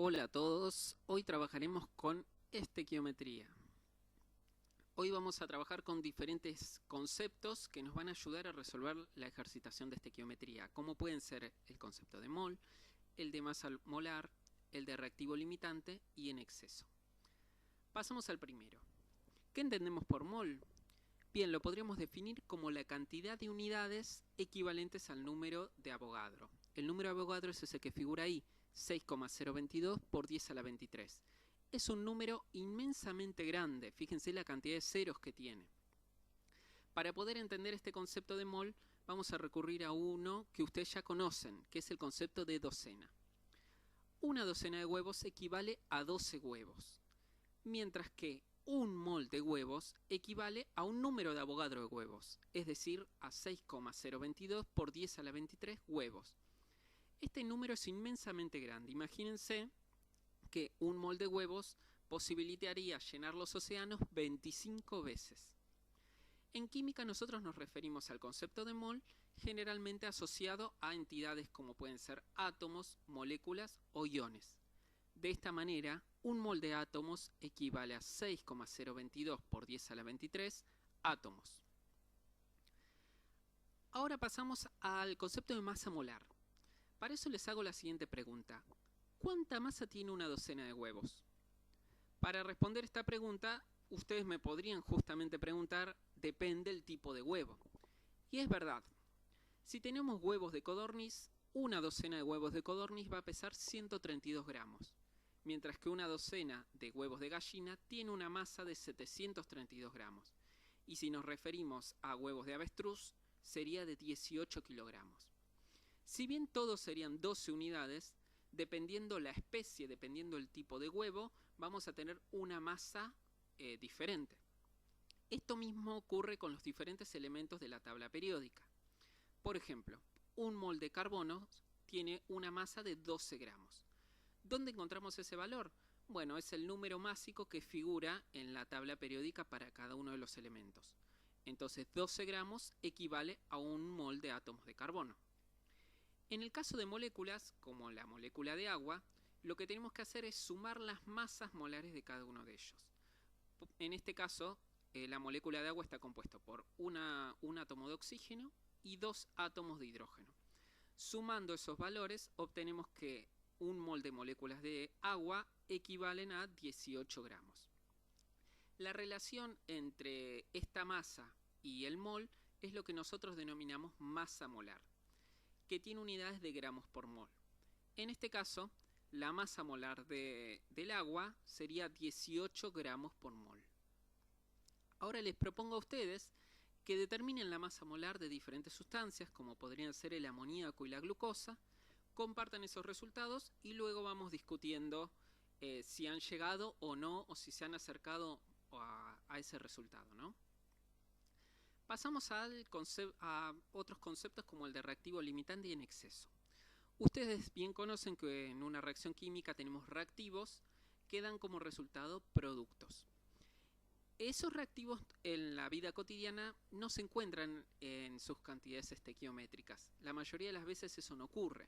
Hola a todos, hoy trabajaremos con estequiometría. Hoy vamos a trabajar con diferentes conceptos que nos van a ayudar a resolver la ejercitación de estequiometría, como pueden ser el concepto de mol, el de masa molar, el de reactivo limitante y en exceso. Pasamos al primero. ¿Qué entendemos por mol? Bien, lo podríamos definir como la cantidad de unidades equivalentes al número de Avogadro. El número de Avogadro es ese que figura ahí, 6,022 por 10 a la 23. Es un número inmensamente grande, fíjense la cantidad de ceros que tiene. Para poder entender este concepto de mol, vamos a recurrir a uno que ustedes ya conocen, que es el concepto de docena. Una docena de huevos equivale a 12 huevos, mientras que un mol de huevos equivale a un número de Avogadro de huevos, es decir, a 6,022 por 10 a la 23 huevos. Este número es inmensamente grande. Imagínense que un mol de huevos posibilitaría llenar los océanos 25 veces. En química nosotros nos referimos al concepto de mol generalmente asociado a entidades como pueden ser átomos, moléculas o iones. De esta manera, un mol de átomos equivale a 6,022 por 10 a la 23 átomos. Ahora pasamos al concepto de masa molar. Para eso les hago la siguiente pregunta. ¿Cuánta masa tiene una docena de huevos? Para responder esta pregunta, ustedes me podrían justamente preguntar, depende del tipo de huevo. Y es verdad. Si tenemos huevos de codorniz, una docena de huevos de codorniz va a pesar 132 gramos, mientras que una docena de huevos de gallina tiene una masa de 732 gramos. Y si nos referimos a huevos de avestruz, sería de 18 kilogramos. Si bien todos serían 12 unidades, dependiendo la especie, dependiendo el tipo de huevo, vamos a tener una masa diferente. Esto mismo ocurre con los diferentes elementos de la tabla periódica. Por ejemplo, un mol de carbono tiene una masa de 12 gramos. ¿Dónde encontramos ese valor? Bueno, es el número másico que figura en la tabla periódica para cada uno de los elementos. Entonces 12 gramos equivale a un mol de átomos de carbono. En el caso de moléculas, como la molécula de agua, lo que tenemos que hacer es sumar las masas molares de cada uno de ellos. En este caso, la molécula de agua está compuesta por un átomo de oxígeno y 2 átomos de hidrógeno. Sumando esos valores, obtenemos que un mol de moléculas de agua equivalen a 18 gramos. La relación entre esta masa y el mol es lo que nosotros denominamos masa molar, que tiene unidades de gramos por mol. En este caso, la masa molar del agua sería 18 gramos por mol. Ahora les propongo a ustedes que determinen la masa molar de diferentes sustancias, como podrían ser el amoníaco y la glucosa, compartan esos resultados y luego vamos discutiendo si han llegado o no, o si se han acercado a ese resultado, ¿no? Pasamos a otros conceptos como el de reactivo limitante y en exceso. Ustedes bien conocen que en una reacción química tenemos reactivos que dan como resultado productos. Esos reactivos en la vida cotidiana no se encuentran en sus cantidades estequiométricas. La mayoría de las veces eso no ocurre.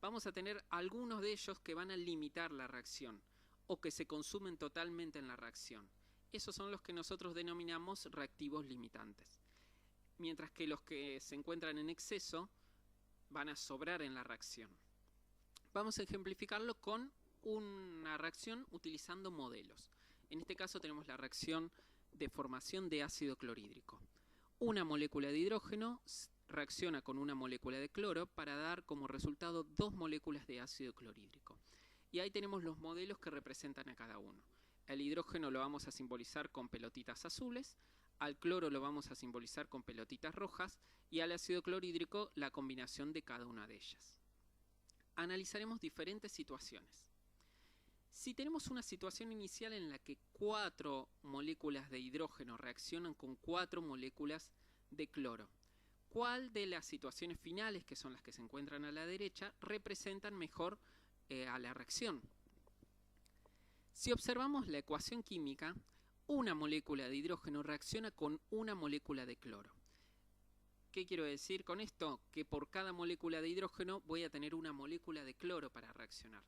Vamos a tener algunos de ellos que van a limitar la reacción o que se consumen totalmente en la reacción. Esos son los que nosotros denominamos reactivos limitantes. Mientras que los que se encuentran en exceso van a sobrar en la reacción. Vamos a ejemplificarlo con una reacción utilizando modelos. En este caso tenemos la reacción de formación de ácido clorhídrico. Una molécula de hidrógeno reacciona con una molécula de cloro para dar como resultado dos moléculas de ácido clorhídrico. Y ahí tenemos los modelos que representan a cada uno. El hidrógeno lo vamos a simbolizar con pelotitas azules, al cloro lo vamos a simbolizar con pelotitas rojas y al ácido clorhídrico la combinación de cada una de ellas. Analizaremos diferentes situaciones. Si tenemos una situación inicial en la que 4 moléculas de hidrógeno reaccionan con 4 moléculas de cloro, ¿cuál de las situaciones finales, que son las que se encuentran a la derecha, representan mejor a la reacción? Si observamos la ecuación química, una molécula de hidrógeno reacciona con una molécula de cloro. ¿Qué quiero decir con esto? Que por cada molécula de hidrógeno voy a tener una molécula de cloro para reaccionar.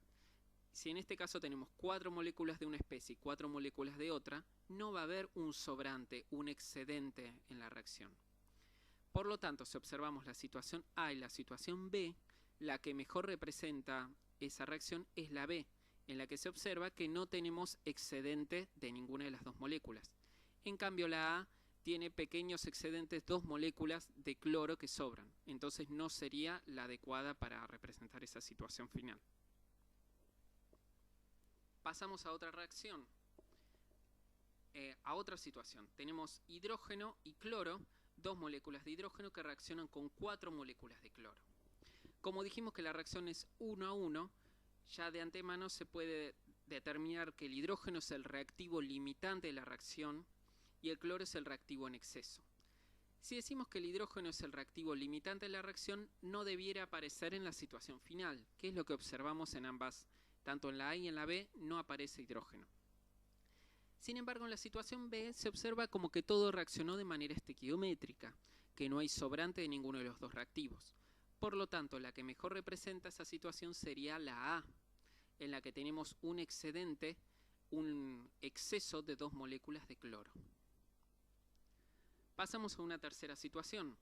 si en este caso tenemos 4 moléculas de una especie y 4 moléculas de otra, no va a haber un sobrante, un excedente en la reacción. Por lo tanto, si observamos la situación A y la situación B, la que mejor representa esa reacción es la B, en la que se observa que no tenemos excedente de ninguna de las dos moléculas. En cambio, la A tiene pequeños excedentes, 2 moléculas de cloro que sobran, entonces no sería la adecuada para representar esa situación final. Pasamos a otra reacción, a otra situación. Tenemos hidrógeno y cloro, 2 moléculas de hidrógeno que reaccionan con 4 moléculas de cloro. Como dijimos que la reacción es 1 a 1, ya de antemano se puede determinar que el hidrógeno es el reactivo limitante de la reacción y el cloro es el reactivo en exceso. Si decimos que el hidrógeno es el reactivo limitante de la reacción, no debiera aparecer en la situación final, que es lo que observamos en ambas. Tanto en la A y en la B no aparece hidrógeno. Sin embargo, en la situación B se observa como que todo reaccionó de manera estequiométrica, que no hay sobrante de ninguno de los dos reactivos. Por lo tanto, la que mejor representa esa situación sería la A, en la que tenemos un excedente, un exceso de 2 moléculas de cloro. Pasamos a una tercera situación.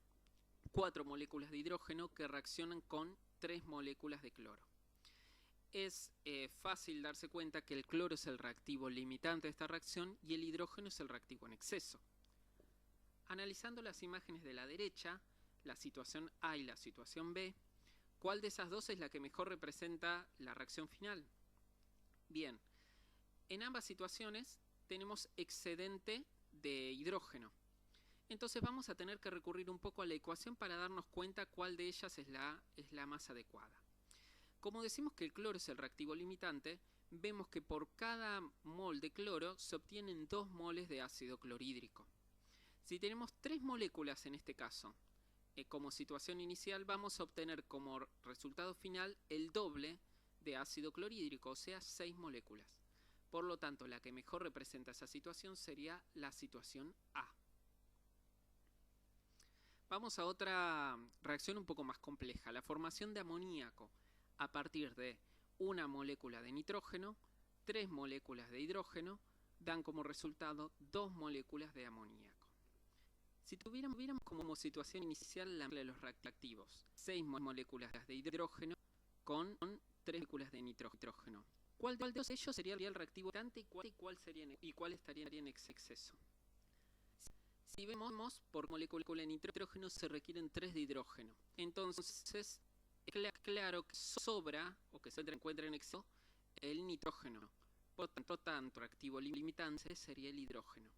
4 moléculas de hidrógeno que reaccionan con 3 moléculas de cloro. Es fácil darse cuenta que el cloro es el reactivo limitante de esta reacción y el hidrógeno es el reactivo en exceso. Analizando las imágenes de la derecha, la situación A y la situación B, ¿cuál de esas dos es la que mejor representa la reacción final? Bien, en ambas situaciones tenemos excedente de hidrógeno. Entonces vamos a tener que recurrir un poco a la ecuación para darnos cuenta cuál de ellas es la más adecuada. Como decimos que el cloro es el reactivo limitante, vemos que por cada mol de cloro se obtienen 2 moles de ácido clorhídrico. Si tenemos 3 moléculas en este caso, como situación inicial, vamos a obtener como resultado final el doble de ácido clorhídrico, o sea 6 moléculas. Por lo tanto, la que mejor representa esa situación sería la situación A. Vamos a otra reacción un poco más compleja, la formación de amoníaco a partir de una molécula de nitrógeno, 3 moléculas de hidrógeno, dan como resultado 2 moléculas de amoníaco. Si tuviéramos como situación inicial la mezcla de los reactivos, 6 moléculas de hidrógeno con 3 moléculas de nitrógeno, ¿cuál de ellos sería el reactivo limitante y cuál estaría en exceso? Si vemos, por molécula de nitrógeno se requieren 3 de hidrógeno. Entonces, es claro que sobra, o que se encuentra en exceso, el nitrógeno. Por tanto, reactivo limitante sería el hidrógeno.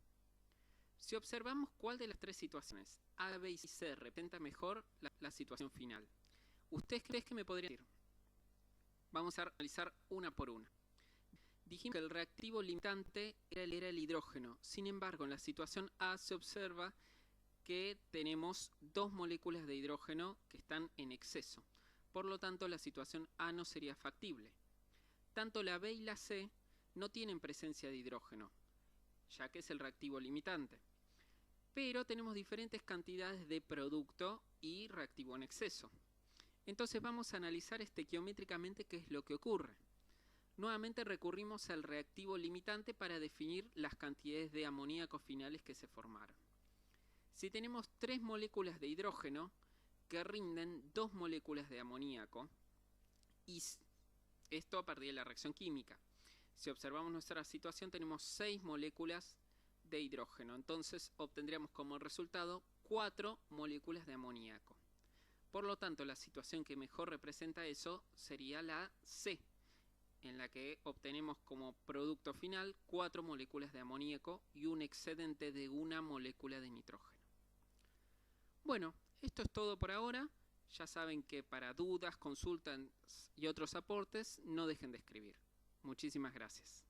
Si observamos cuál de las 3 situaciones, A, B y C, representa mejor la situación final, ¿ustedes creen que me podrían decir? Vamos a analizar una por una. Dijimos que el reactivo limitante era el hidrógeno. Sin embargo, en la situación A se observa que tenemos 2 moléculas de hidrógeno que están en exceso. Por lo tanto, la situación A no sería factible. Tanto la B y la C no tienen presencia de hidrógeno, ya que es el reactivo limitante. Pero tenemos diferentes cantidades de producto y reactivo en exceso. Entonces vamos a analizar estequiométricamente qué es lo que ocurre. Nuevamente recurrimos al reactivo limitante para definir las cantidades de amoníaco finales que se formaron. Si tenemos 3 moléculas de hidrógeno que rinden 2 moléculas de amoníaco, y esto a partir de la reacción química. Si observamos nuestra situación, tenemos 6 moléculas de hidrógeno, entonces obtendríamos como resultado 4 moléculas de amoníaco. Por lo tanto, la situación que mejor representa eso sería la C, en la que obtenemos como producto final 4 moléculas de amoníaco y un excedente de 1 molécula de nitrógeno. Bueno, esto es todo por ahora. Ya saben que para dudas, consultas y otros aportes, no dejen de escribir. Muchísimas gracias.